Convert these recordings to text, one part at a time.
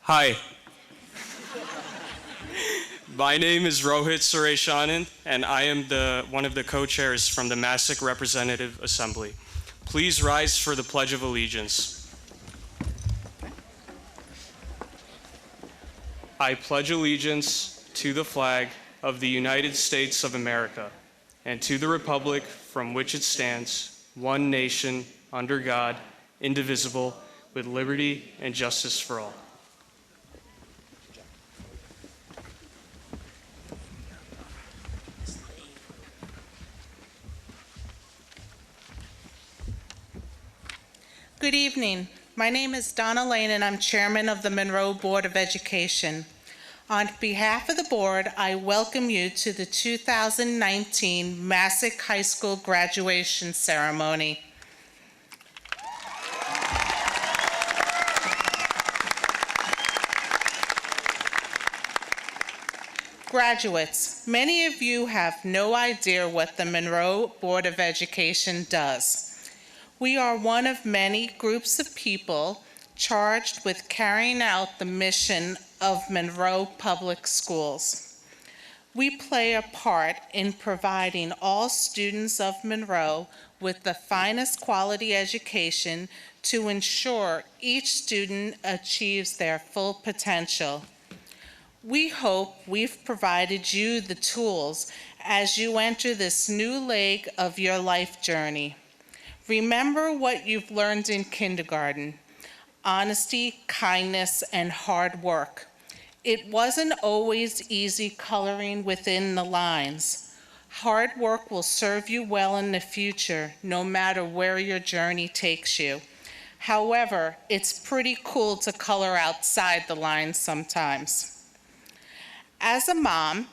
Hi. My name is Rohit Sureshanand, and I am one of the co-chairs from the Masuk Representative Assembly. Please rise for the Pledge of Allegiance. I pledge allegiance to the flag of the United States of America and to the republic from which it stands, one nation, under God, indivisible, with liberty and justice for all. Good evening. My name is Donna Lane, and I'm chairman of the Monroe Board of Education. On behalf of the board, I welcome you to the 2019 Masuk High School graduation ceremony. Graduates, many of you have no idea what the Monroe Board of Education does. We are one of many groups of people charged with carrying out the mission of Monroe Public Schools. We play a part in providing all students of Monroe with the finest quality education to ensure each student achieves their full potential. We hope we've provided you the tools as you enter this new leg of your life journey. Remember what you've learned in kindergarten: honesty, kindness, and hard work. It wasn't always easy coloring within the lines. Hard work will serve you well in the future, no matter where your journey takes you. However, it's pretty cool to color outside the lines sometimes. As a mom,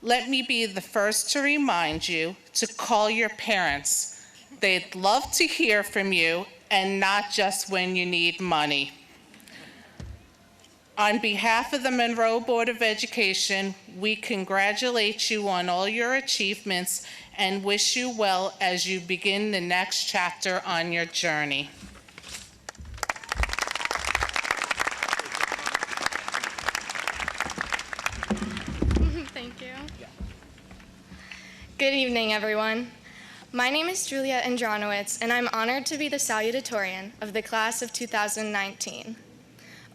let me be the first to remind you to call your parents. They'd love to hear from you, and not just when you need money. On behalf of the Monroe Board of Education, we congratulate you on all your achievements and wish you well as you begin the next chapter on your journey. Thank you. Good evening, everyone. My name is Julia Andronowitz, and I'm honored to be the Salutatorian of the class of 2019.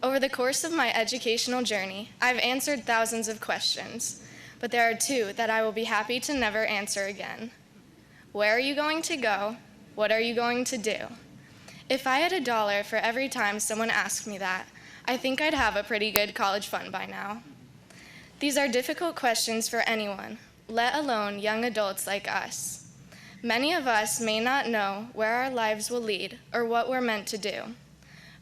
Over the course of my educational journey, I've answered thousands of questions, but there are two that I will be happy to never answer again. Where are you going to go? What are you going to do? If I had $1 for every time someone asked me that, I think I'd have a pretty good college fund by now. These are difficult questions for anyone, let alone young adults like us. Many of us may not know where our lives will lead or what we're meant to do.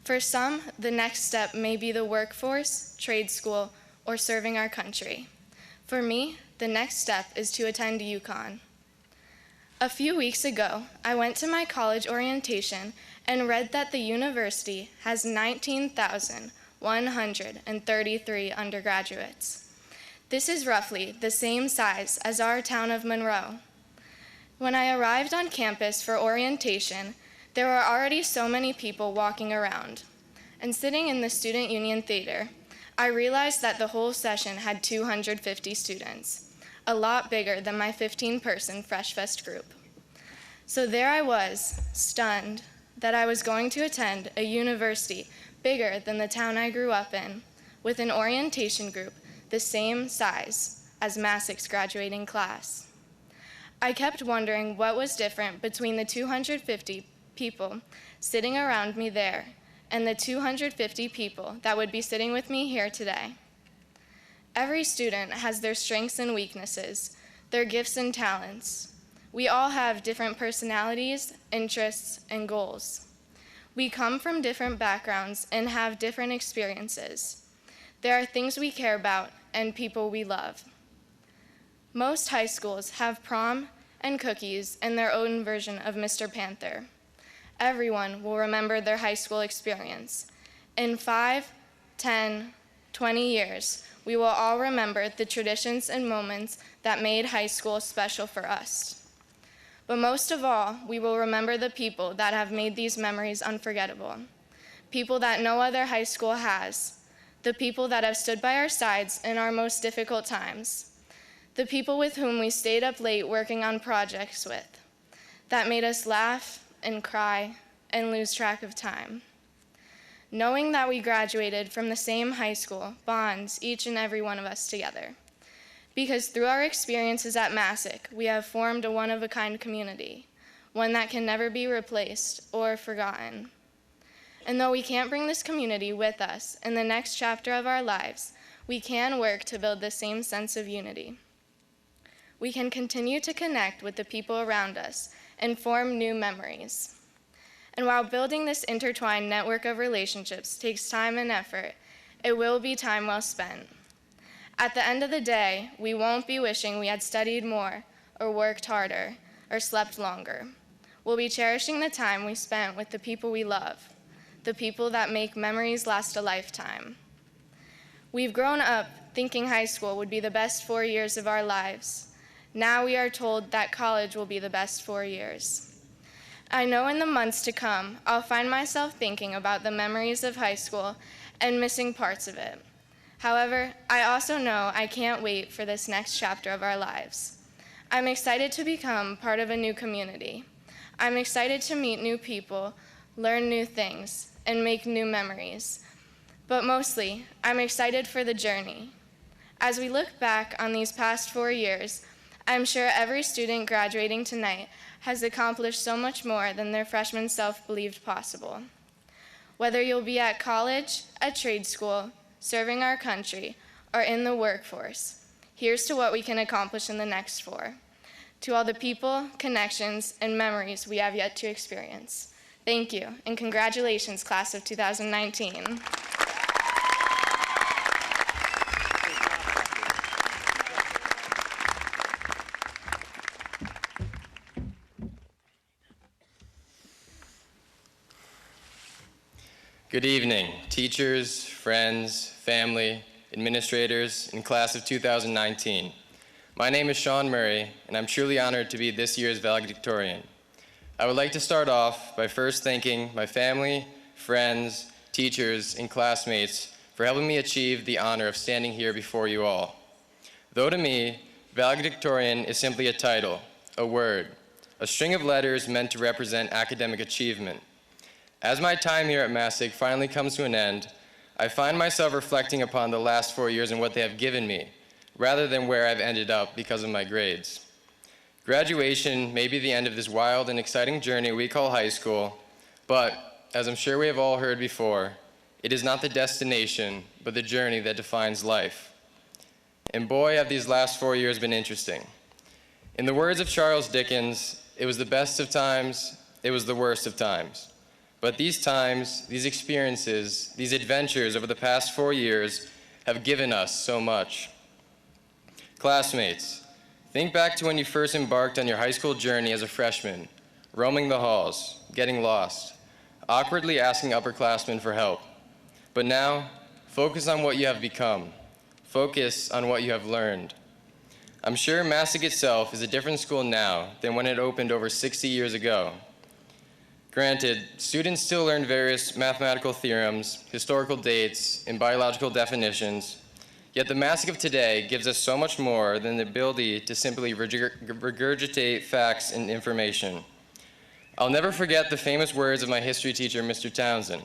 For some, the next step may be the workforce, trade school, or serving our country. For me, the next step is to attend UConn. A few weeks ago, I went to my college orientation and read that the university has 19,133 undergraduates. This is roughly the same size as our town of Monroe. When I arrived on campus for orientation, there were already so many people walking around. And sitting in the Student Union Theater, I realized that the whole session had 250 students, a lot bigger than my 15-person Fresh Fest group. So there I was, stunned that I was going to attend a university bigger than the town I grew up in, with an orientation group the same size as Masuk's graduating class. I kept wondering what was different between the 250 people sitting around me there and the 250 people that would be sitting with me here today. Every student has their strengths and weaknesses, their gifts and talents. We all have different personalities, interests, and goals. We come from different backgrounds and have different experiences. There are things we care about and people we love. Most high schools have prom and cookies and their own version of Mr. Panther. Everyone will remember their high school experience. In 5, 10, 20 years, we will all remember the traditions and moments that made high school special for us. But most of all, we will remember the people that have made these memories unforgettable. People that no other high school has. the people that have stood by our sides in our most difficult times, the people with whom we stayed up late working on projects with, that made us laugh and cry and lose track of time. Knowing that we graduated from the same high school bonds each and every one of us together, because through our experiences at Masuk, we have formed a one-of-a-kind community, one that can never be replaced or forgotten. And though we can't bring this community with us in the next chapter of our lives, we can work to build the same sense of unity. We can continue to connect with the people around us and form new memories. And while building this intertwined network of relationships takes time and effort, it will be time well spent. At the end of the day, we won't be wishing we had studied more or worked harder or slept longer. We'll be cherishing the time we spent with the people we love, the people that make memories last a lifetime. We've grown up thinking high school would be the best 4 years of our lives. Now we are told that college will be the best 4 years. I know in the months to come, I'll find myself thinking about the memories of high school and missing parts of it. However, I also know I can't wait for this next chapter of our lives. I'm excited to become part of a new community. I'm excited to meet new people, learn new things, and make new memories. But mostly, I'm excited for the journey. As we look back on these past 4 years, I'm sure every student graduating tonight has accomplished so much more than their freshman self believed possible. Whether you'll be at college, at trade school, serving our country, or in the workforce, here's to what we can accomplish in the next 4. To all the people, connections, and memories we have yet to experience. Thank you, and congratulations, class of 2019. Good evening, teachers, friends, family, administrators, and class of 2019. My name is Sean Murray, and I'm truly honored to be this year's valedictorian. I would like to start off by first thanking my family, friends, teachers, and classmates for helping me achieve the honor of standing here before you all. Though to me, valedictorian is simply a title, a word, a string of letters meant to represent academic achievement. As my time here at Masuk finally comes to an end, I find myself reflecting upon the last 4 years and what they have given me, rather than where I've ended up because of my grades. Graduation may be the end of this wild and exciting journey we call high school, but as I'm sure we have all heard before, it is not the destination, but the journey that defines life. And boy, have these last 4 years been interesting. In the words of Charles Dickens, it was the best of times, it was the worst of times. But these times, these experiences, these adventures over the past 4 years have given us so much. Classmates, think back to when you first embarked on your high school journey as a freshman, roaming the halls, getting lost, awkwardly asking upperclassmen for help. But now, focus on what you have become. Focus on what you have learned. I'm sure Masuk itself is a different school now than when it opened over 60 years ago. Granted, students still learn various mathematical theorems, historical dates, and biological definitions, yet the Masuk of today gives us so much more than the ability to simply regurgitate facts and information. I'll never forget the famous words of my history teacher, Mr. Townsend.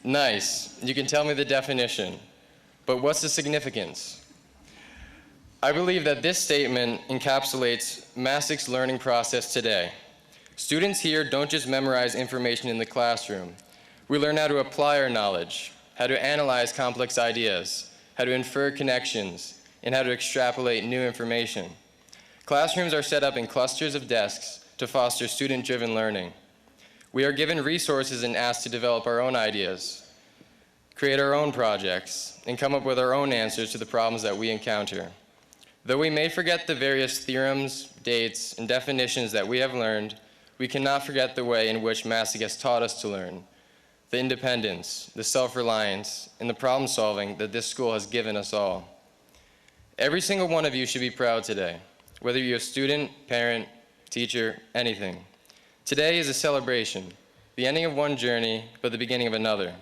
Nice, you can tell me the definition, but what's the significance? I believe that this statement encapsulates Masuk's learning process today. Students here don't just memorize information in the classroom. We learn how to apply our knowledge, how to analyze complex ideas, how to infer connections, and how to extrapolate new information. Classrooms are set up in clusters of desks to foster student-driven learning. We are given resources and asked to develop our own ideas, create our own projects, and come up with our own answers to the problems that we encounter. Though we may forget the various theorems, dates, and definitions that we have learned, we cannot forget the way in which Masuk has taught us to learn, the independence, the self-reliance, and the problem-solving that this school has given us all. Every single one of you should be proud today, whether you're a student, parent, teacher, anything. Today is a celebration, the ending of one journey, but the beginning of another.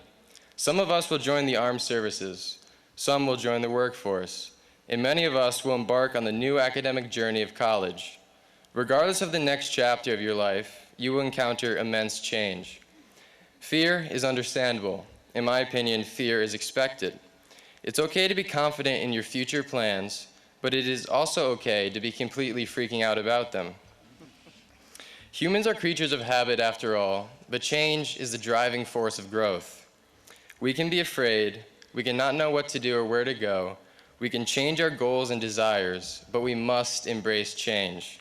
Some of us will join the armed services, some will join the workforce, and many of us will embark on the new academic journey of college. Regardless of the next chapter of your life, you will encounter immense change. Fear is understandable. In my opinion, fear is expected. It's okay to be confident in your future plans, but it is also okay to be completely freaking out about them. Humans are creatures of habit after all, but change is the driving force of growth. We can be afraid, we can not know what to do or where to go, we can change our goals and desires, but we must embrace change.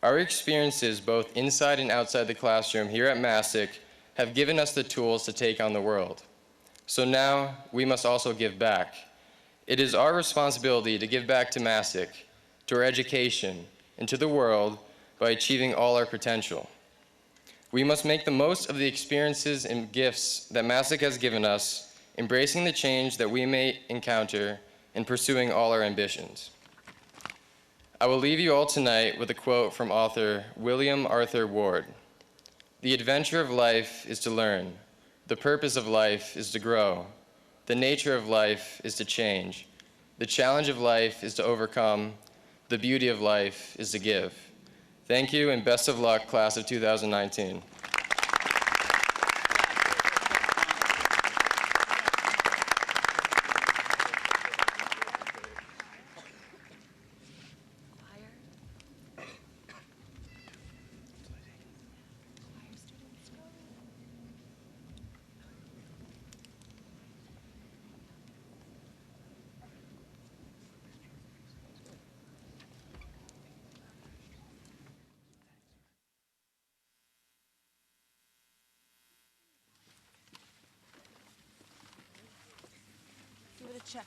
Our experiences, both inside and outside the classroom here at Masuk, have given us the tools to take on the world. So now, we must also give back. It is our responsibility to give back to Masuk, to our education, and to the world by achieving all our potential. We must make the most of the experiences and gifts that Masuk has given us, embracing the change that we may encounter and pursuing all our ambitions. I will leave you all tonight with a quote from author William Arthur Ward. "The adventure of life is to learn. The purpose of life is to grow. The nature of life is to change. The challenge of life is to overcome. The beauty of life is to give." Thank you, and best of luck, class of 2019. Give it a check.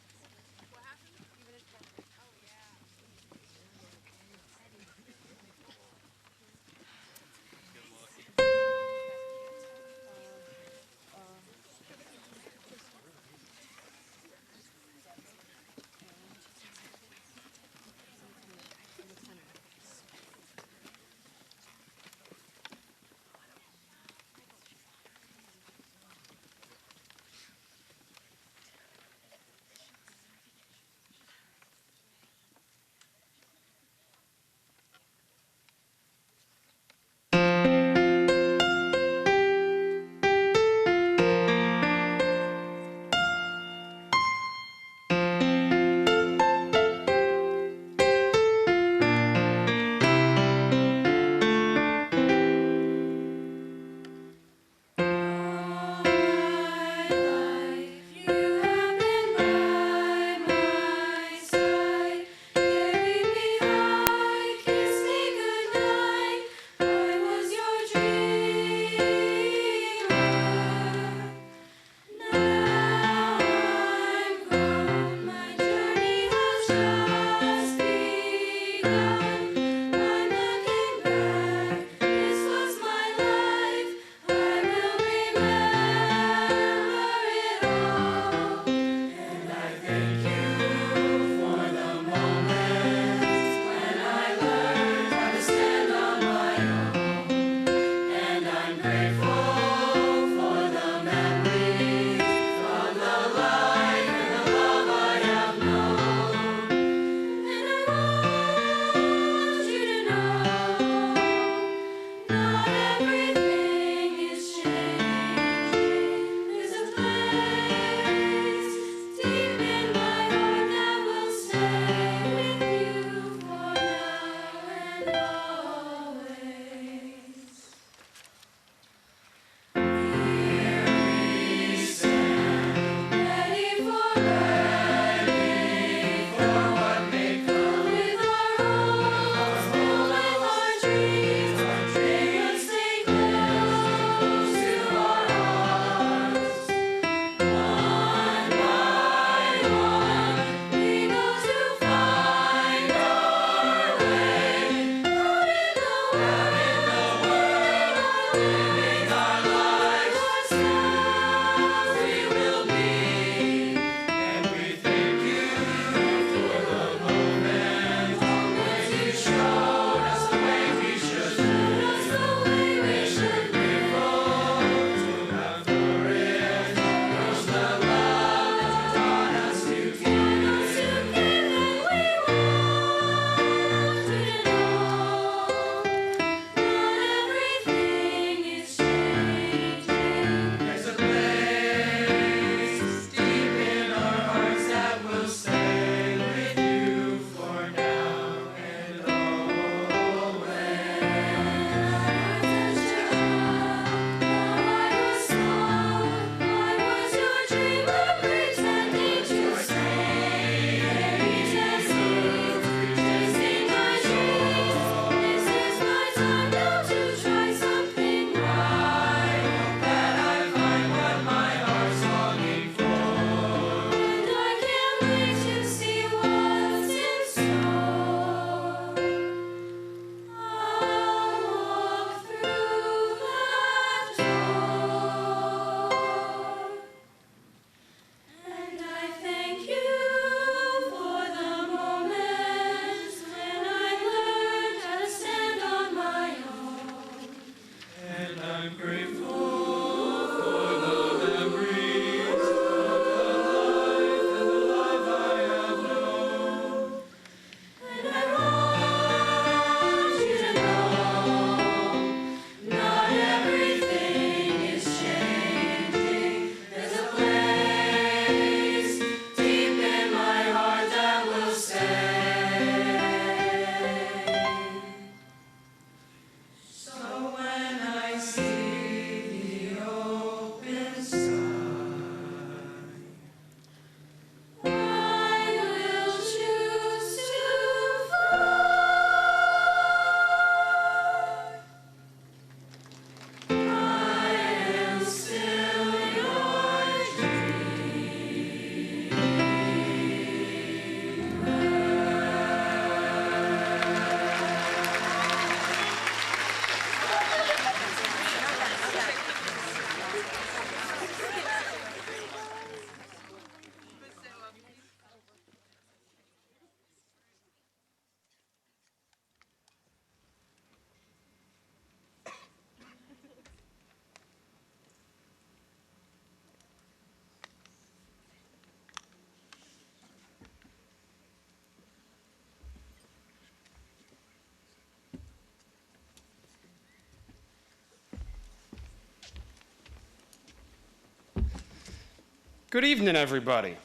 Good evening, everybody.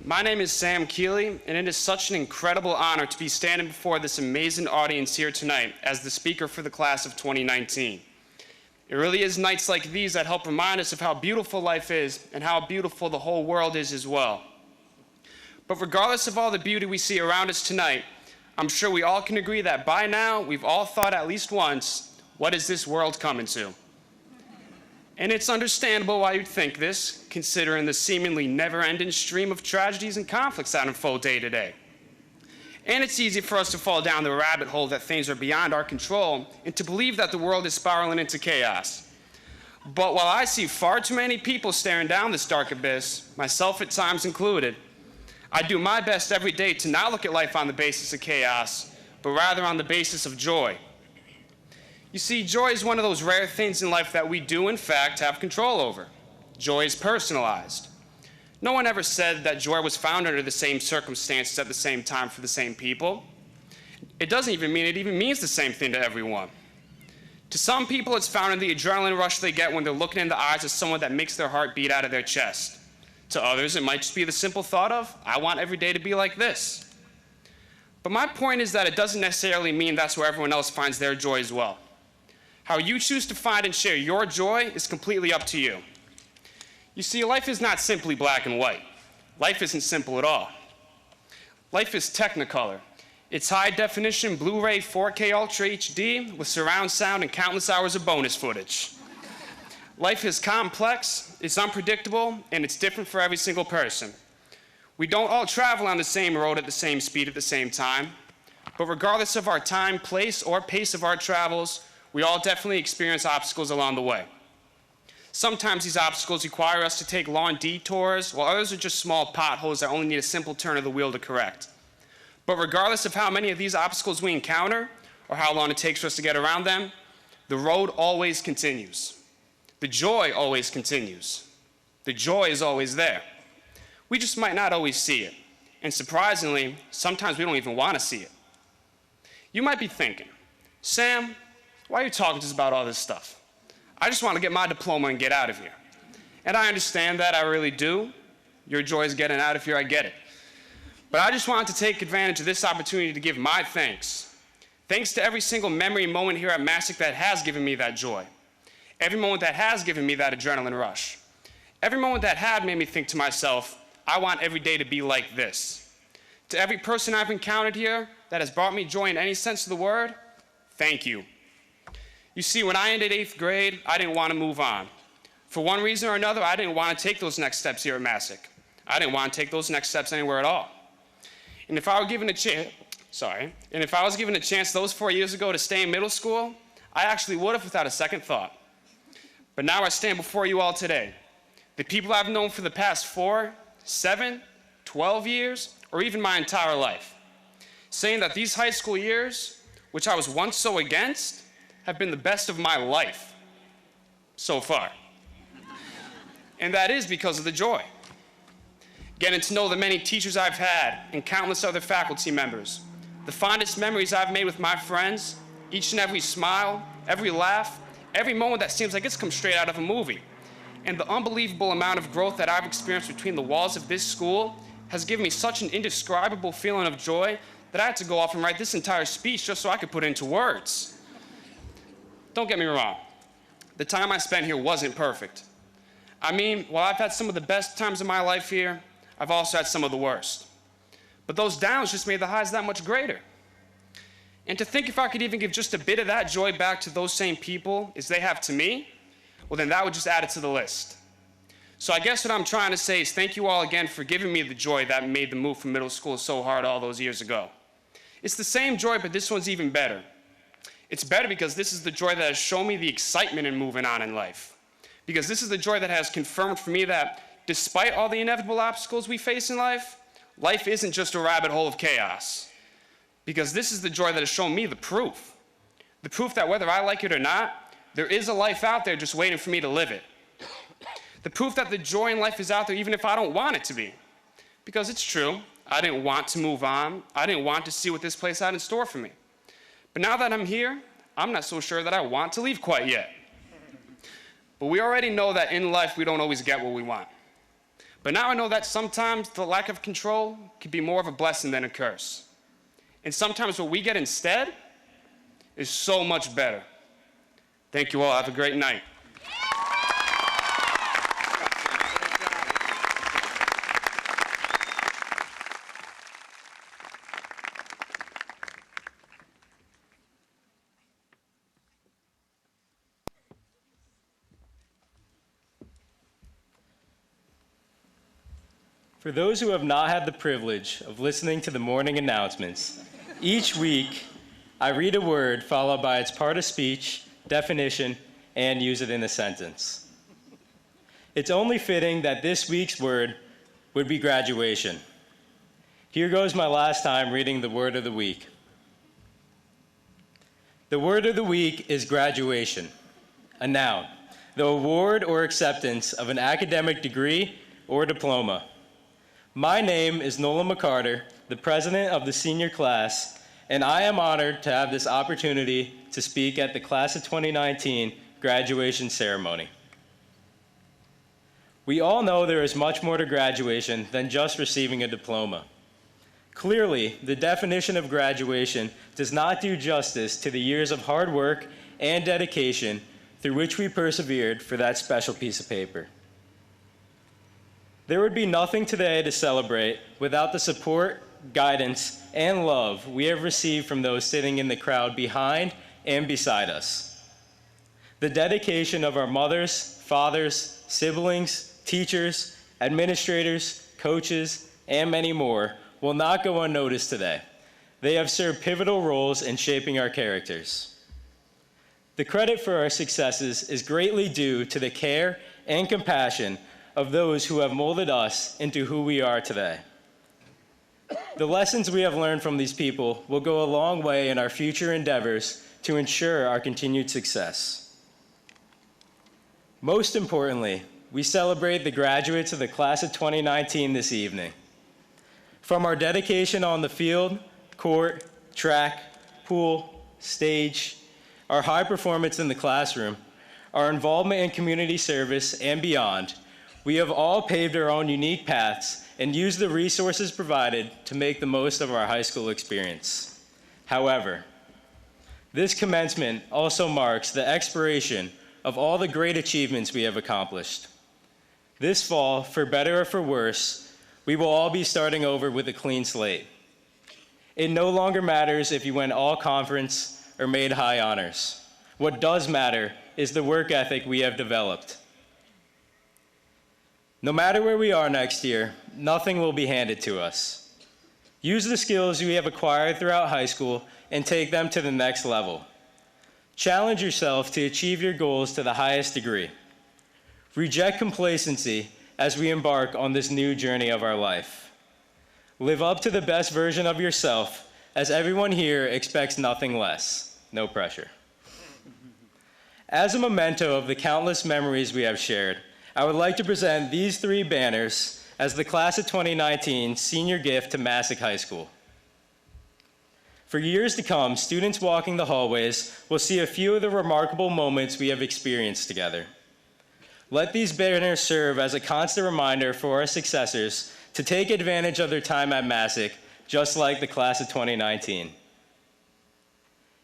My name is Sam Keeley, and it is such an incredible honor to be standing before this amazing audience here tonight as the speaker for the class of 2019. It really is nights like these that help remind us of how beautiful life is and how beautiful the whole world is as well. But regardless of all the beauty we see around us tonight, I'm sure we all can agree that by now we've all thought at least once, what is this world coming to? And it's understandable why you'd think this, considering the seemingly never-ending stream of tragedies and conflicts that unfold day to day. And it's easy for us to fall down the rabbit hole that things are beyond our control and to believe that the world is spiraling into chaos. But while I see far too many people staring down this dark abyss, myself at times included, I do my best every day to not look at life on the basis of chaos, but rather on the basis of joy. You see, joy is one of those rare things in life that we do, in fact, have control over. Joy is personalized. No one ever said that joy was found under the same circumstances at the same time for the same people. It doesn't even mean it even means the same thing to everyone. To some people, it's found in the adrenaline rush they get when they're looking in the eyes of someone that makes their heart beat out of their chest. To others, it might just be the simple thought of, I want every day to be like this. But my point is that it doesn't necessarily mean that's where everyone else finds their joy as well. How you choose to find and share your joy is completely up to you. You see, life is not simply black and white. Life isn't simple at all. Life is technicolor. It's high-definition Blu-ray 4K Ultra HD with surround sound and countless hours of bonus footage. Life is complex, it's unpredictable, and it's different for every single person. We don't all travel on the same road at the same speed at the same time, but regardless of our time, place, or pace of our travels, we all definitely experience obstacles along the way. Sometimes these obstacles require us to take long detours, while others are just small potholes that only need a simple turn of the wheel to correct. But regardless of how many of these obstacles we encounter, or how long it takes for us to get around them, the road always continues. The joy always continues. The joy is always there. We just might not always see it. And surprisingly, sometimes we don't even want to see it. You might be thinking, Sam, why are you talking to us about all this stuff? I just want to get my diploma and get out of here. And I understand that, I really do. Your joy is getting out of here, I get it. But I just wanted to take advantage of this opportunity to give my thanks. Thanks to every single memory and moment here at Masuk that has given me that joy. Every moment that has given me that adrenaline rush. Every moment that had made me think to myself, I want every day to be like this. To every person I've encountered here that has brought me joy in any sense of the word, thank you. You see, when I ended 8th grade, I didn't want to move on. For one reason or another, I didn't want to take those next steps here at Masuk. I didn't want to take those next steps anywhere at all. And if I were given a chance those 4 years ago to stay in middle school, I actually would have without a second thought. But now I stand before you all today, the people I've known for the past 4, 7, 12 years, or even my entire life, saying that these high school years, which I was once so against, have been the best of my life so far. And that is because of the joy. Getting to know the many teachers I've had and countless other faculty members, the fondest memories I've made with my friends, each and every smile, every laugh, every moment that seems like it's come straight out of a movie, and the unbelievable amount of growth that I've experienced between the walls of this school has given me such an indescribable feeling of joy that I had to go off and write this entire speech just so I could put it into words. Don't get me wrong, the time I spent here wasn't perfect. I mean, while I've had some of the best times of my life here, I've also had some of the worst. But those downs just made the highs that much greater. And to think if I could even give just a bit of that joy back to those same people as they have to me, well then that would just add it to the list. So I guess what I'm trying to say is thank you all again for giving me the joy that made the move from middle school so hard all those years ago. It's the same joy, but this one's even better. It's better because this is the joy that has shown me the excitement in moving on in life. Because this is the joy that has confirmed for me that despite all the inevitable obstacles we face in life, life isn't just a rabbit hole of chaos. Because this is the joy that has shown me the proof. The proof that whether I like it or not, there is a life out there just waiting for me to live it. The proof that the joy in life is out there even if I don't want it to be. Because it's true, I didn't want to move on. I didn't want to see what this place had in store for me. But now that I'm here, I'm not so sure that I want to leave quite yet. But we already know that in life we don't always get what we want. But now I know that sometimes the lack of control can be more of a blessing than a curse. And sometimes what we get instead is so much better. Thank you all. Have a great night. For those who have not had the privilege of listening to the morning announcements, each week I read a word followed by its part of speech, definition, and use it in a sentence. It's only fitting that this week's word would be graduation. Here goes my last time reading the word of the week. The word of the week is graduation, a noun, the award or acceptance of an academic degree or diploma. My name is Nola McCarter, the president of the senior class, and I am honored to have this opportunity to speak at the class of 2019 graduation ceremony. We all know there is much more to graduation than just receiving a diploma. Clearly, the definition of graduation does not do justice to the years of hard work and dedication through which we persevered for that special piece of paper. There would be nothing today to celebrate without the support, guidance, and love we have received from those sitting in the crowd behind and beside us. The dedication of our mothers, fathers, siblings, teachers, administrators, coaches, and many more will not go unnoticed today. They have served pivotal roles in shaping our characters. The credit for our successes is greatly due to the care and compassion of those who have molded us into who we are today. The lessons we have learned from these people will go a long way in our future endeavors to ensure our continued success. Most importantly, we celebrate the graduates of the class of 2019 this evening. From our dedication on the field, court, track, pool, stage, our high performance in the classroom, our involvement in community service, and beyond, we have all paved our own unique paths and used the resources provided to make the most of our high school experience. However, this commencement also marks the expiration of all the great achievements we have accomplished. This fall, for better or for worse, we will all be starting over with a clean slate. It no longer matters if you went all conference or made high honors. What does matter is the work ethic we have developed. No matter where we are next year, nothing will be handed to us. Use the skills you have acquired throughout high school and take them to the next level. Challenge yourself to achieve your goals to the highest degree. Reject complacency as we embark on this new journey of our life. Live up to the best version of yourself, as everyone here expects nothing less. No pressure. As a memento of the countless memories we have shared, I would like to present these 3 banners as the class of 2019 senior gift to Masuk High School. For years to come, students walking the hallways will see a few of the remarkable moments we have experienced together. Let these banners serve as a constant reminder for our successors to take advantage of their time at Masuk, just like the class of 2019.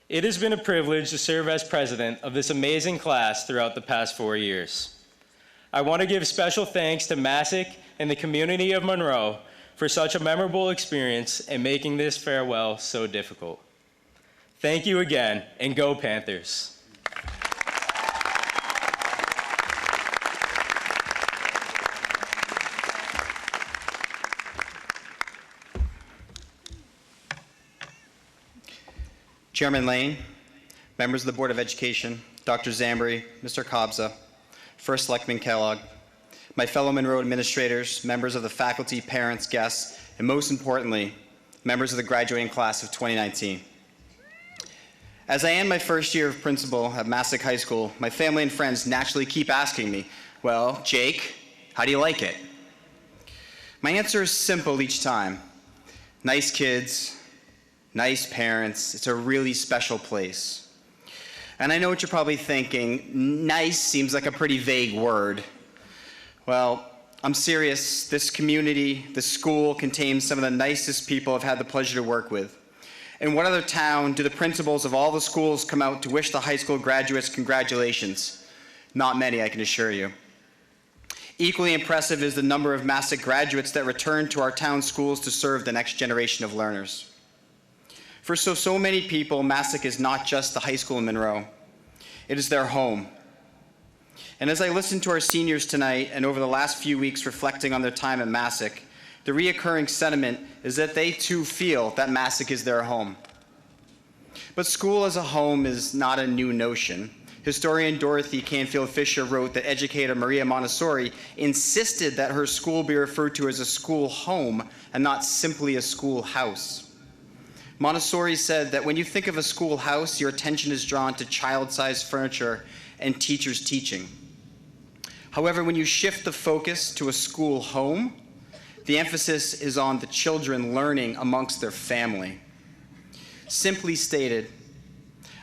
It has been a privilege to serve as president of this amazing class throughout the past 4 years. I want to give special thanks to Masuk and the community of Monroe for such a memorable experience and making this farewell so difficult. Thank you again, and go Panthers. Chairman Lane, members of the Board of Education, Dr. Zambri, Mr. Kobza, First Selectman Kellogg, my fellow Monroe administrators, members of the faculty, parents, guests, and most importantly, members of the graduating class of 2019. As I end my first year of principal at Masuk High School, my family and friends naturally keep asking me, well, Jake, how do you like it? My answer is simple each time. Nice kids, nice parents, it's a really special place. And I know what you're probably thinking, nice seems like a pretty vague word. Well, I'm serious. This community, this school, contains some of the nicest people I've had the pleasure to work with. In what other town do the principals of all the schools come out to wish the high school graduates congratulations? Not many, I can assure you. Equally impressive is the number of Masuk graduates that return to our town schools to serve the next generation of learners. For so many people, Masuk is not just the high school in Monroe. It is their home. And as I listen to our seniors tonight and over the last few weeks reflecting on their time at Masuk, the reoccurring sentiment is that they too feel that Masuk is their home. But school as a home is not a new notion. Historian Dorothy Canfield Fisher wrote that educator Maria Montessori insisted that her school be referred to as a school home and not simply a schoolhouse. Montessori said that when you think of a schoolhouse, your attention is drawn to child-sized furniture and teachers teaching. However, when you shift the focus to a school home, the emphasis is on the children learning amongst their family. Simply stated,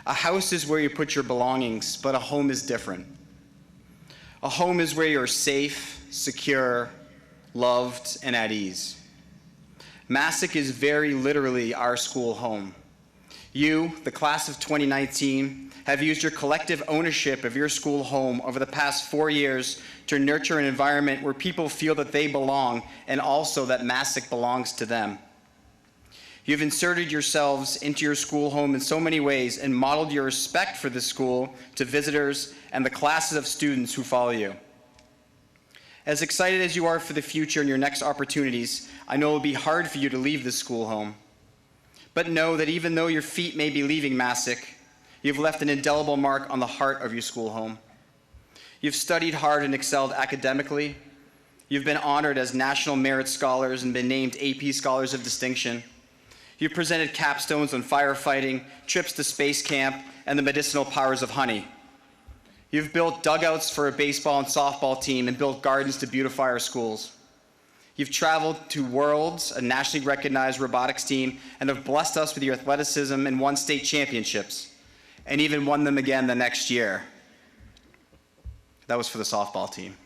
a house is where you put your belongings, but a home is different. A home is where you're safe, secure, loved, and at ease. Masuk is very literally our school home. You, the class of 2019, have used your collective ownership of your school home over the past 4 years to nurture an environment where people feel that they belong and also that Masuk belongs to them. You've inserted yourselves into your school home in so many ways and modeled your respect for the school to visitors and the classes of students who follow you. As excited as you are for the future and your next opportunities, I know it will be hard for you to leave this school home. But know that even though your feet may be leaving Masuk, you've left an indelible mark on the heart of your school home. You've studied hard and excelled academically. You've been honored as National Merit Scholars and been named AP Scholars of Distinction. You've presented capstones on firefighting, trips to space camp, and the medicinal powers of honey. You've built dugouts for a baseball and softball team and built gardens to beautify our schools. You've traveled to Worlds, a nationally recognized robotics team, and have blessed us with your athleticism and won state championships, and even won them again the next year. That was for the softball team.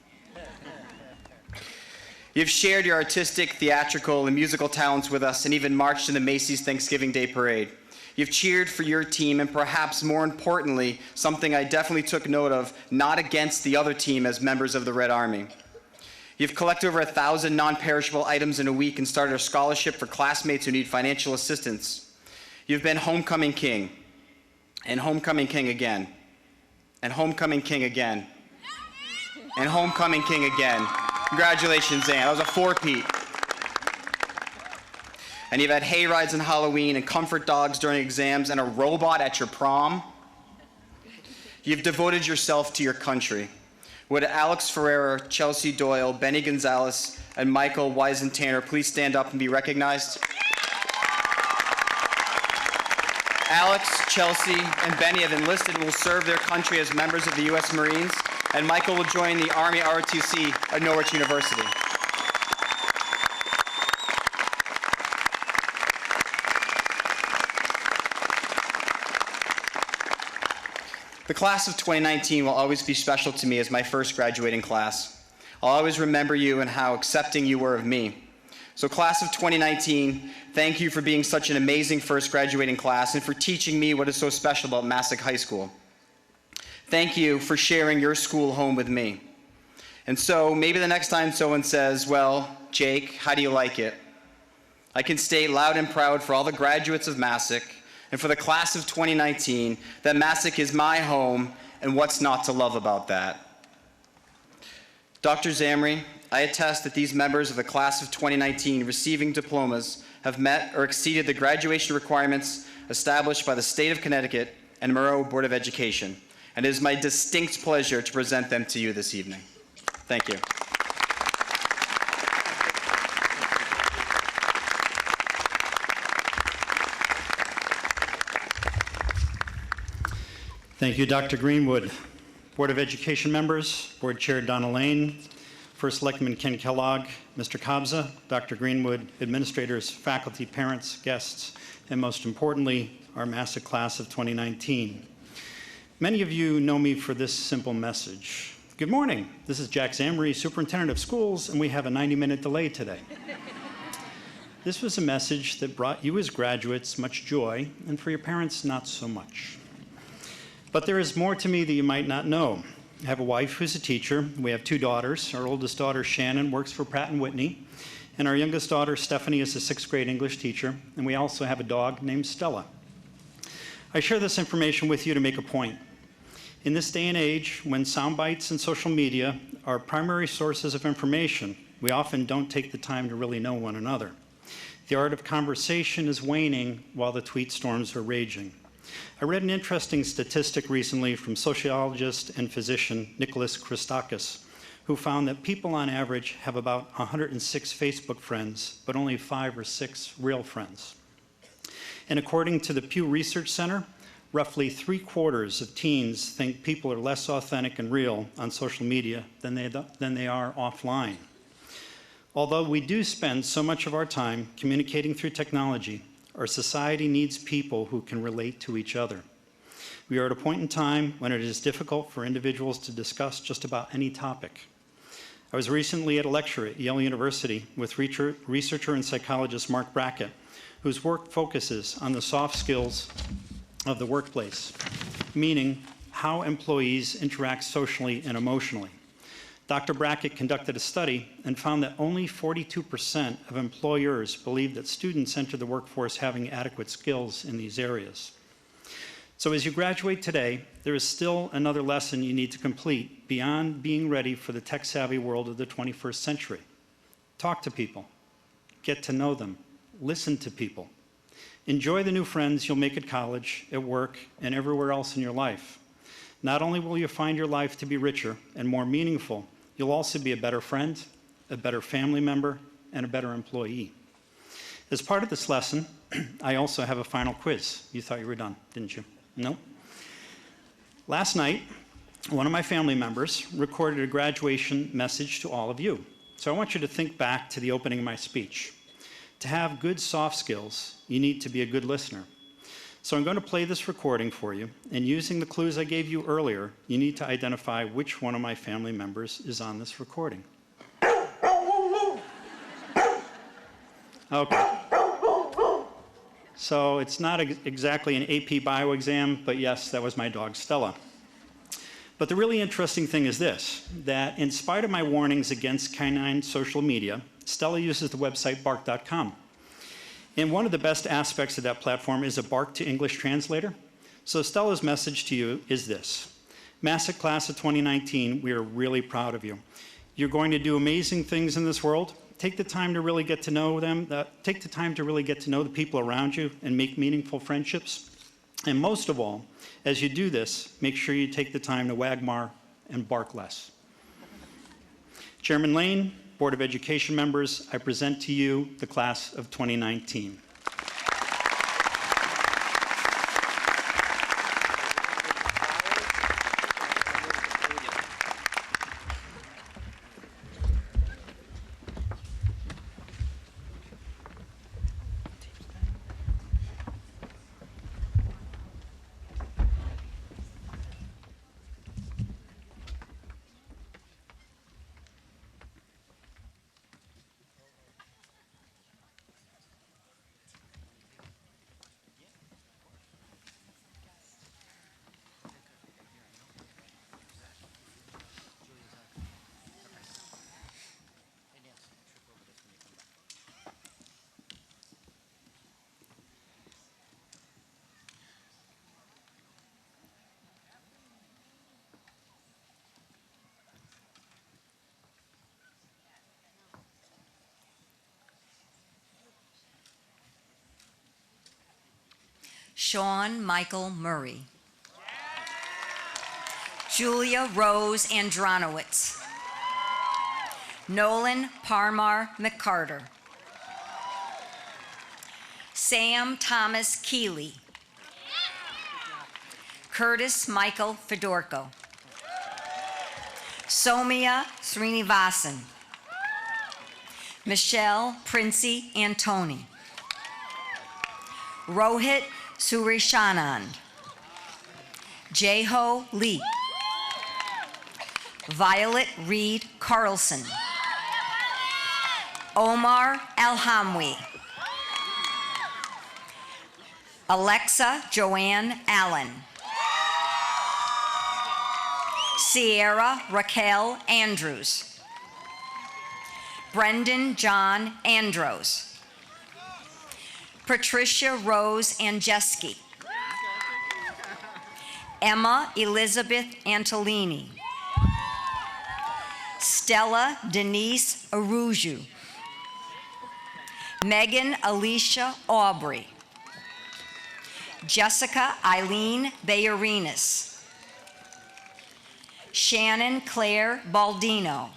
You've shared your artistic, theatrical, and musical talents with us and even marched in the Macy's Thanksgiving Day Parade. You've cheered for your team and perhaps more importantly, something I definitely took note of, not against the other team as members of the Red Army. You've collected over 1,000 non-perishable items in a week and started a scholarship for classmates who need financial assistance. You've been homecoming king, and homecoming king again, and homecoming king again, and homecoming king again. Congratulations, Zan. That was a four-peat. And you've had hay rides on Halloween and comfort dogs during exams and a robot at your prom. You've devoted yourself to your country. Would Alex Ferreira, Chelsea Doyle, Benny Gonzalez, and Michael Weisentanner please stand up and be recognized? Alex, Chelsea, and Benny have enlisted and will serve their country as members of the U.S. Marines, and Michael will join the Army ROTC at Norwich University. The class of 2019 will always be special to me as my first graduating class. I'll always remember you and how accepting you were of me. So class of 2019, thank you for being such an amazing first graduating class and for teaching me what is so special about Masuk High School. Thank you for sharing your school home with me. And so maybe the next time someone says, well, Jake, how do you like it? I can state loud and proud for all the graduates of Masuk and for the class of 2019 that Masuk is my home and what's not to love about that. Dr. Zamri, I attest that these members of the class of 2019 receiving diplomas have met or exceeded the graduation requirements established by the state of Connecticut and Monroe Board of Education. And it is my distinct pleasure to present them to you this evening. Thank you. Thank you, Dr. Greenwood. Board of Education members, Board Chair Donna Lane, First Selectman Ken Kellogg, Mr. Kabza, Dr. Greenwood, administrators, faculty, parents, guests, and most importantly, our Masuk class of 2019. Many of you know me for this simple message. Good morning. This is Jack Zambry, Superintendent of Schools, and we have a 90-minute delay today. This was a message that brought you as graduates much joy, and for your parents, not so much. But there is more to me that you might not know. I have a wife who's a teacher. We have 2 daughters. Our oldest daughter, Shannon, works for Pratt & Whitney, and our youngest daughter, Stephanie, is a 6th grade English teacher, and we also have a dog named Stella. I share this information with you to make a point. In this day and age, when sound bites and social media are primary sources of information, we often don't take the time to really know one another. The art of conversation is waning while the tweet storms are raging. I read an interesting statistic recently from sociologist and physician Nicholas Christakis, who found that people on average have about 106 Facebook friends, but only 5 or 6 real friends. And according to the Pew Research Center, roughly 3/4 of teens think people are less authentic and real on social media than they are offline. Although we do spend so much of our time communicating through technology, our society needs people who can relate to each other. We are at a point in time when it is difficult for individuals to discuss just about any topic. I was recently at a lecture at Yale University with researcher and psychologist Mark Brackett, whose work focuses on the soft skills of the workplace, meaning how employees interact socially and emotionally. Dr. Brackett conducted a study and found that only 42% of employers believe that students enter the workforce having adequate skills in these areas. So as you graduate today, there is still another lesson you need to complete beyond being ready for the tech-savvy world of the 21st century. Talk to people, get to know them, listen to people. Enjoy the new friends you'll make at college, at work, and everywhere else in your life. Not only will you find your life to be richer and more meaningful, you'll also be a better friend, a better family member, and a better employee. As part of this lesson, I also have a final quiz. You thought you were done, didn't you? No? Last night, one of my family members recorded a graduation message to all of you. So I want you to think back to the opening of my speech. To have good soft skills, you need to be a good listener. So I'm going to play this recording for you, and using the clues I gave you earlier, you need to identify which one of my family members is on this recording. Okay. So it's not exactly an AP bio exam, but yes, that was my dog Stella. But the really interesting thing is this, that in spite of my warnings against canine social media, Stella uses the website bark.com. And one of the best aspects of that platform is a Bark to English translator. So Stella's message to you is this. Masuk Class of 2019, we are really proud of you. You're going to do amazing things in this world. Take the time to really get to know them. Take the time to really get to know the people around you and make meaningful friendships. And most of all, as you do this, make sure you take the time to wagmar and bark less. Chairman Lane, Board of Education members, I present to you the class of 2019. Sean Michael Murray. Julia Rose Andronowitz. Nolan Parmar McCarter. Sam Thomas Keeley. Curtis Michael Fedorko. Somia Srinivasan. Michelle Princey Antoni. Rohit Surishanand. Jeho Lee. Violet Reed Carlson. Omar Alhamwi. Alexa Joanne Allen. Sierra Raquel Andrews. Brendan John Andros. Patricia Rose Anjeski. Emma Elizabeth Antolini. Stella Denise Aruju. Megan Alicia Aubrey. Jessica Eileen Bayarinas. Shannon Claire Baldino.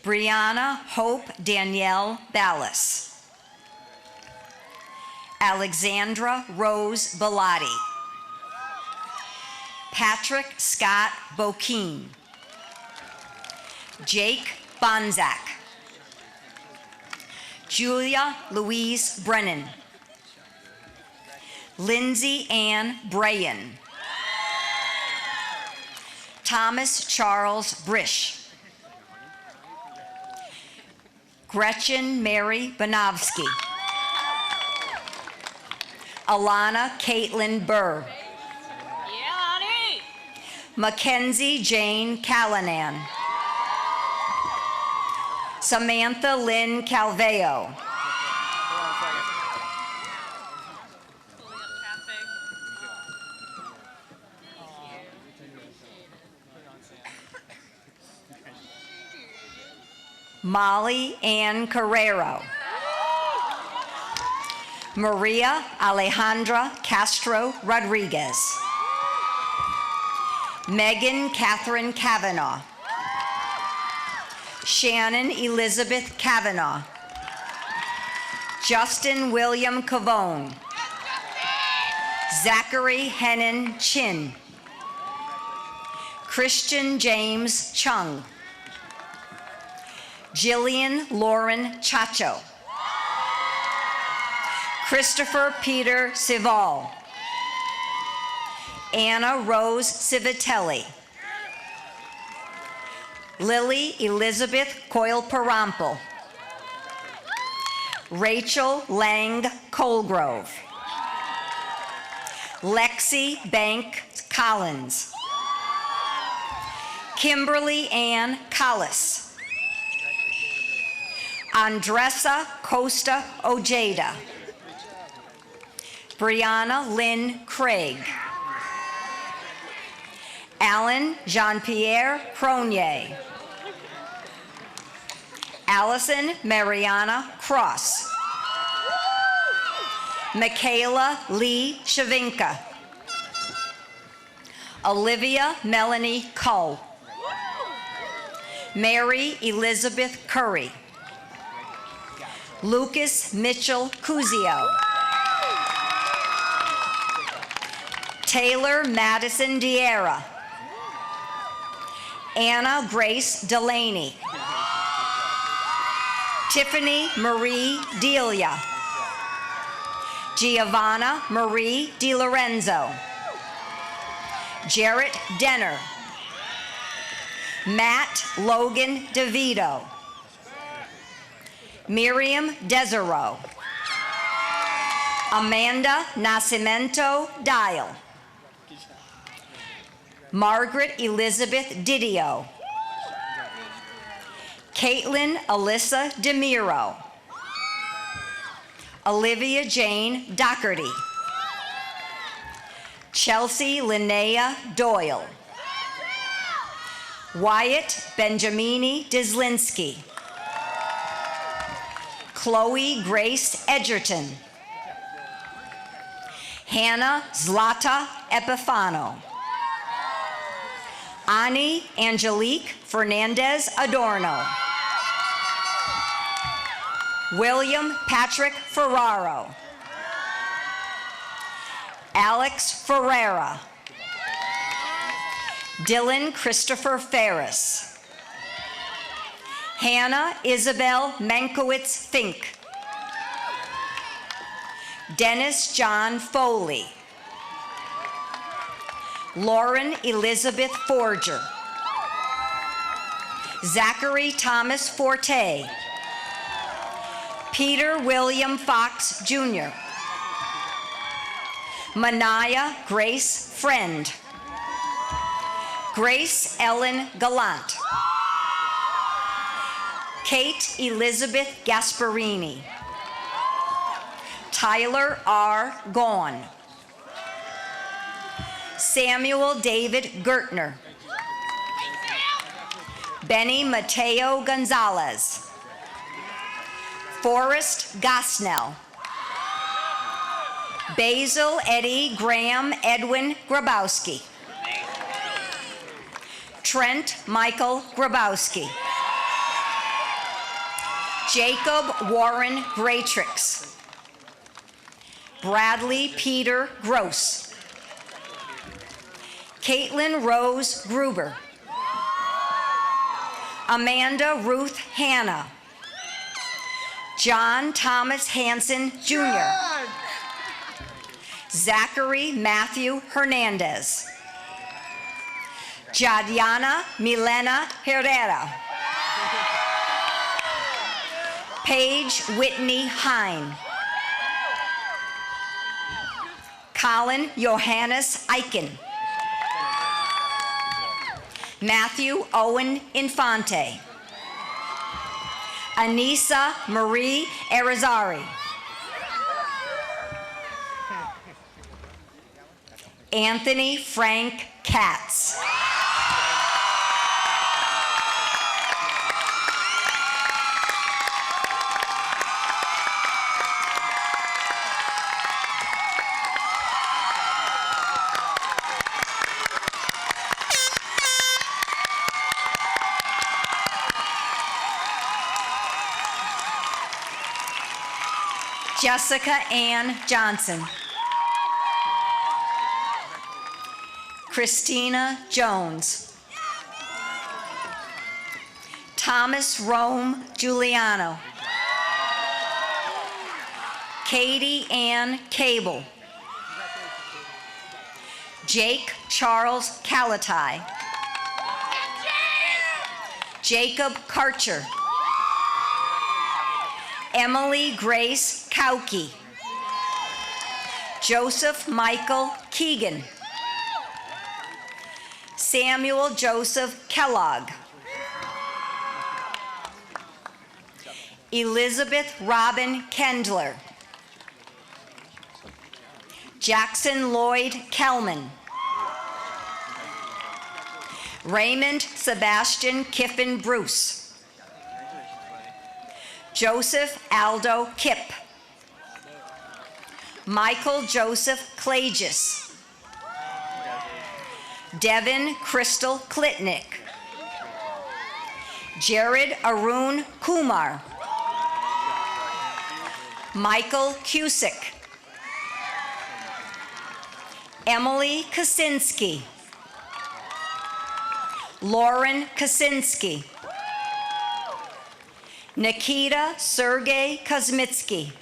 Brianna Hope Danielle Ballas. Alexandra Rose Bellotti. Patrick Scott Bokeen. Jake Bonzak. Julia Louise Brennan. Lindsay Ann Brayan. Thomas Charles Brish. Gretchen Mary Bonowski. Alana Caitlin Burr. Mackenzie Jane Callanan. Samantha Lynn Calveo. Molly Ann Carrero. Maria Alejandra Castro Rodriguez. Megan Catherine Kavanaugh. Shannon Elizabeth Kavanaugh. Justin William Cavone. Zachary Hennon Chin. Christian James Chung. Jillian Lauren Chacho. Christopher Peter Sival. Anna Rose Civitelli. Lily Elizabeth Coyle-Parampel. Rachel Lang Colgrove. Lexi Bank Collins. Kimberly Ann Collis. Andressa Costa Ojeda. Brianna Lynn Craig. Alan Jean-Pierre Pronier. Allison Mariana Cross. Michaela Lee Shavinka. Olivia Melanie Cull. Mary Elizabeth Curry. Lucas Mitchell Cuzio. Taylor Madison Diera. Anna Grace Delaney. Tiffany Marie Delia. Giovanna Marie DiLorenzo. Jarrett Denner. Matt Logan DeVito. Miriam Desereau. Amanda Nascimento Dial. Margaret Elizabeth Didio. Caitlin Alyssa DeMiro. Olivia Jane Doherty. Chelsea Linnea Doyle. Wyatt Benjamini Dislinski. Chloe Grace Edgerton. Hannah Zlata Epifano. Ani Angelique Fernandez Adorno. William Patrick Ferraro. Alex Ferreira. Dylan Christopher Ferris. Hannah Isabel Mankowitz Fink. Dennis John Foley. Lauren Elizabeth Forger. Zachary Thomas Forte. Peter William Fox Jr. Manaya Grace Friend. Grace Ellen Gallant. Kate Elizabeth Gasparini. Tyler R. Gaughan. Samuel David Gertner. Benny Mateo Gonzalez. Forrest Gosnell. Basil Eddie Graham Edwin Grabowski. Trent Michael Grabowski. Jacob Warren Graytrix. Bradley Peter Gross. Caitlin Rose Gruber. Amanda Ruth Hanna. John Thomas Hanson Jr. Zachary Matthew Hernandez. Jadiana Milena Herrera. Paige Whitney Hine. Colin Johannes Eichen. Matthew Owen Infante. Anissa Marie Arizari. Anthony Frank Katz. Jessica Ann Johnson. Christina Jones. Thomas Rome Giuliano. Katie Ann Cable. Jake Charles Calatai. Jacob Karcher. Emily Grace Kauke. Joseph Michael Keegan. Samuel Joseph Kellogg. Elizabeth Robin Kendler. Jackson Lloyd Kelman. Raymond Sebastian Kiffin Bruce. Joseph Aldo Kipp. Michael Joseph Clagis. Devin Crystal Klitnick. Jared Arun Kumar. Michael Cusick. Emily Kaczynski. Lauren Kaczynski. Nikita Sergey Kosmitsky.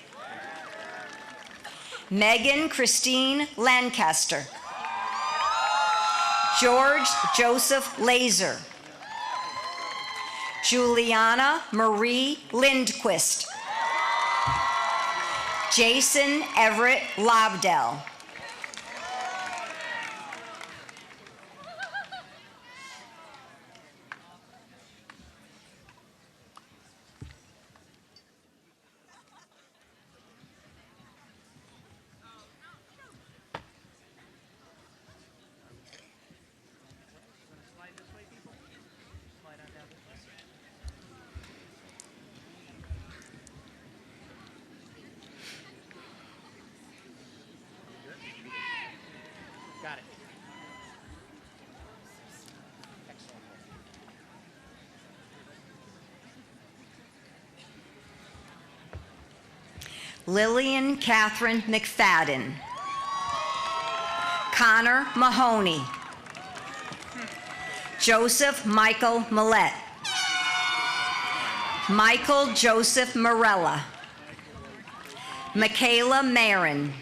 Megan Christine Lancaster. George Joseph Laser. Juliana Marie Lindquist. Jason Everett Lobdell. Lillian Catherine McFadden. Connor Mahoney. Joseph Michael Millette. Michael Joseph Morella. Michaela Marin.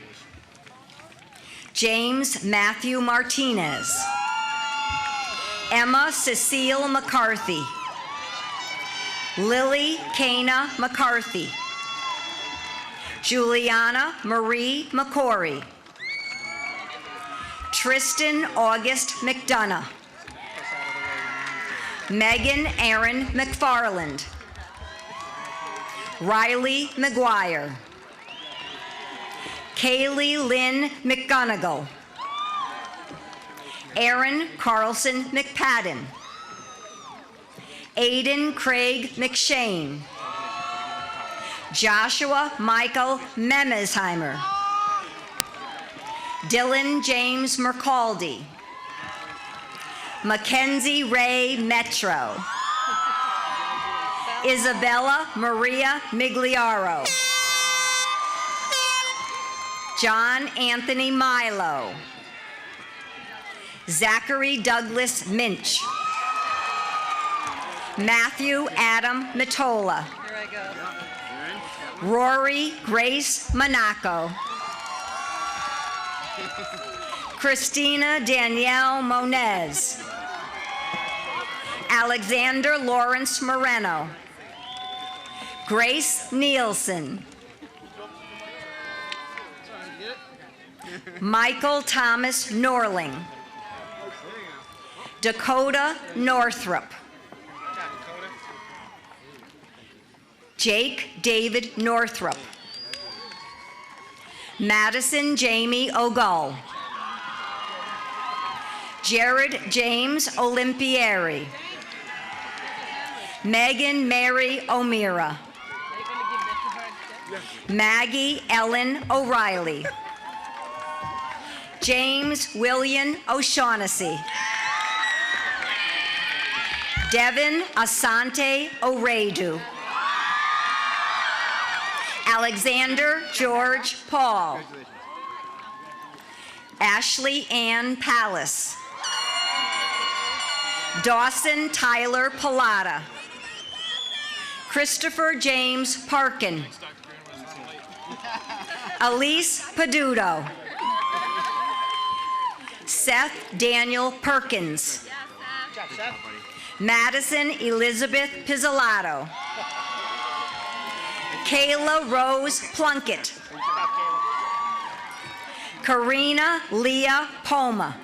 James Matthew Martinez. Emma Cecile McCarthy. Lily Kana McCarthy. Juliana Marie McCory. Tristan August McDonough. Megan Erin McFarland. Riley McGuire. Kaylee Lynn McGonigal. Aaron Carlson McPadden. Aiden Craig McShane. Joshua Michael Memesheimer. Dylan James Mercaldi. Mackenzie Ray Metro. Isabella Maria Migliaro. John Anthony Milo. Zachary Douglas Minch. Matthew Adam Matola. Rory Grace Monaco. Christina Danielle Moniz. Alexander Lawrence Moreno. Grace Nielsen. Michael Thomas Norling. Dakota Northrop. Jake David Northrop. Madison Jamie Ogull. Jared James Olimpieri. Megan Mary O'Meara. Maggie Ellen O'Reilly. James William O'Shaughnessy. Devin Asante Oredu. Alexander George Paul. Ashley Ann Pallas. Dawson Tyler Pallotta. Christopher James Parkin. Elise Peduto. Seth Daniel Perkins. Madison Elizabeth Pizzolatto. Kayla Rose Plunkett. Karina Leah Poma.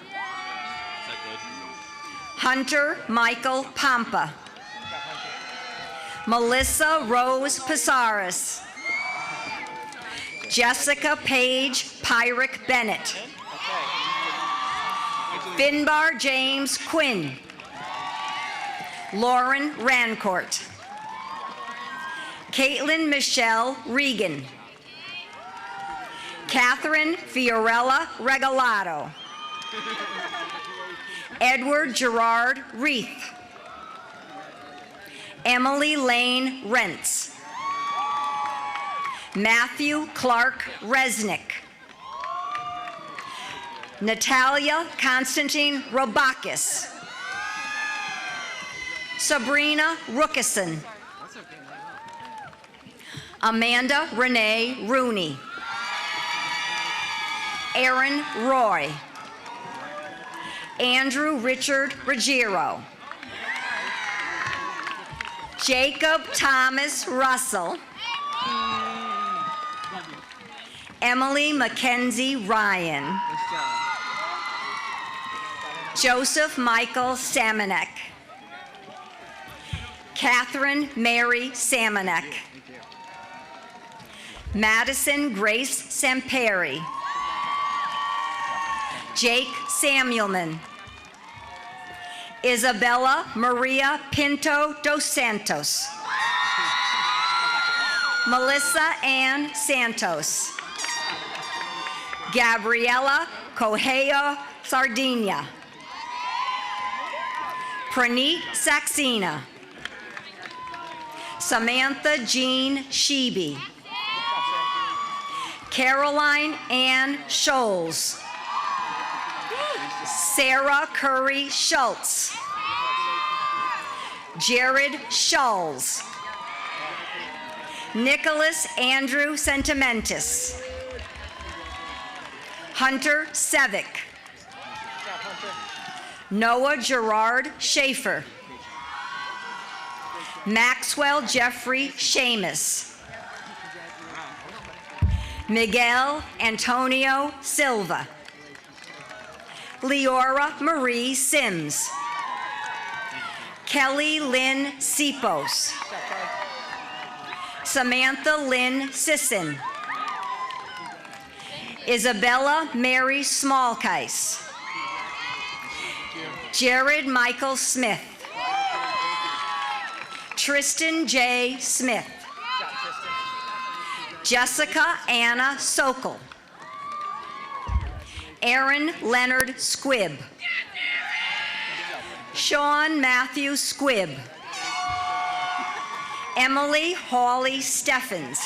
Hunter Michael Pampa. Melissa Rose Pisaris. Jessica Paige Pyrick Bennett. Finbar James Quinn. Lauren Rancourt. Caitlin Michelle Regan. Catherine Fiorella Regalato. Edward Gerard Reith. Emily Lane Rentz. Matthew Clark Resnick. Natalia Constantine Robakis. Sabrina Rookison. Amanda Renee Rooney. Aaron Roy. Andrew Richard Ruggiero. Jacob Thomas Russell. Emily Mackenzie Ryan. Joseph Michael Samanek. Catherine Mary Samanek. Madison Grace Samperi. Jake Samuelman. Isabella Maria Pinto dos Santos. Melissa Ann Santos. Gabriela Correia Sardinha. Praneet Saxena. Samantha Jean Sheeby. Caroline Ann Scholes. Sarah Curry Schultz. Jared Schulz. Nicholas Andrew Sentimentis. Hunter Sevick. Noah Gerard Schaefer. Maxwell Jeffrey Shamus. Miguel Antonio Silva. Leora Marie Sims. Kelly Lynn Sipos. Samantha Lynn Sisson. Isabella Mary Smallkice. Jared Michael Smith. Tristan J. Smith. Jessica Anna Sokol. Aaron Leonard Squibb. Sean Matthew Squibb. Emily Hawley Steffens.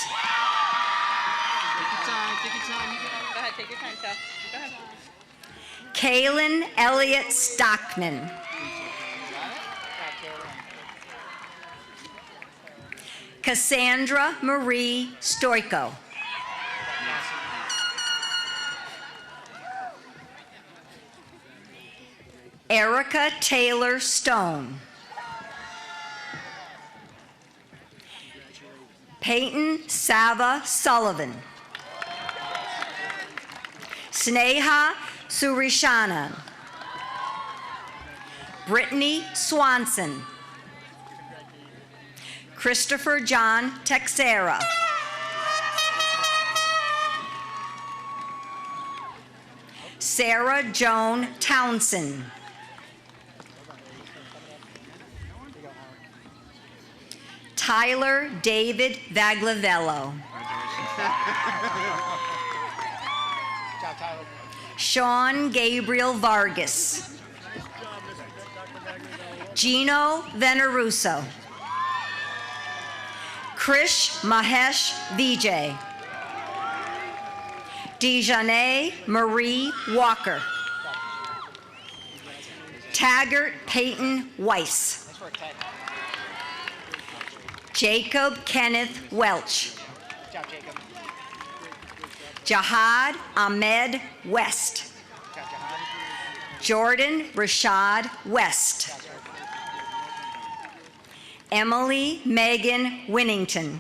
Kaylin Elliott Stockman. Cassandra Marie Stoico. Erica Taylor Stone. Peyton Sava Sullivan. Sneha Surishanan. Brittany Swanson. Christopher John Texera. Sarah Joan Townsend. Tyler David Vaglavello. Sean Gabriel Vargas. Gino Veneruso. Krish Mahesh Vijay. Dejanay Marie Walker. Taggart Peyton Weiss. Jacob Kenneth Welch. Jahad Ahmed West. Jordan Rashad West. Emily Megan Winnington.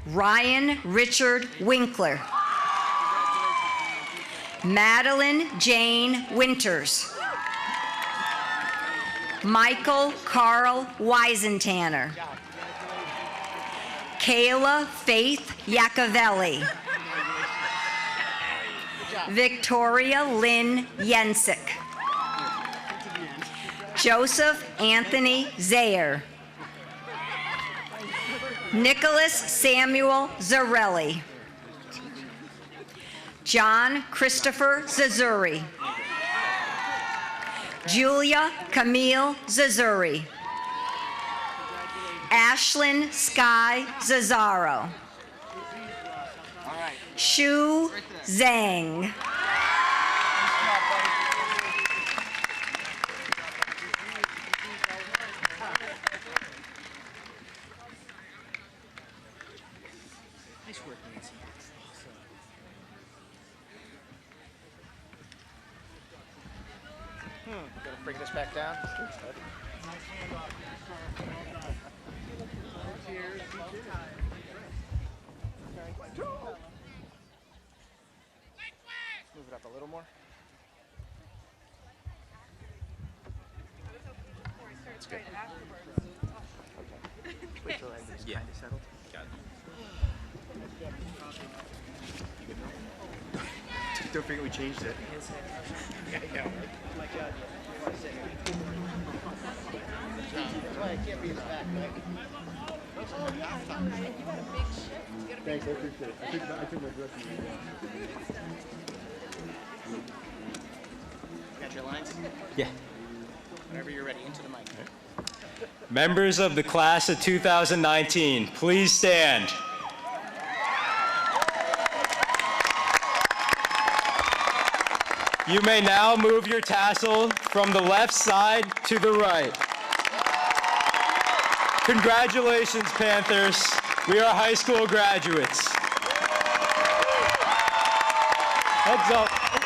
Ryan Richard Winkler. Madeline Jane Winters. Michael Carl Weisentanner. Kayla Faith Yacovelli. Victoria Lynn Yensick. Joseph Anthony Zayer. Nicholas Samuel Zarelli. John Christopher Zazuri. Julia Camille Zazuri. Ashlyn Sky Zazzaro. Shu Zhang. Gonna bring this back down. Move it up a little more. It's good. Okay. Wait till everything's kind of settled. Got it. Don't forget we changed it. Yeah, yeah. That's why I can't be his back, Mike. Thanks, I appreciate it. I took my dress. Got your lines? Yeah. Whenever you're ready, into the mic. Members of the class of 2019, please stand. You may now move your tassel from the left side to the right. Congratulations, Panthers. We are high school graduates. Heads up.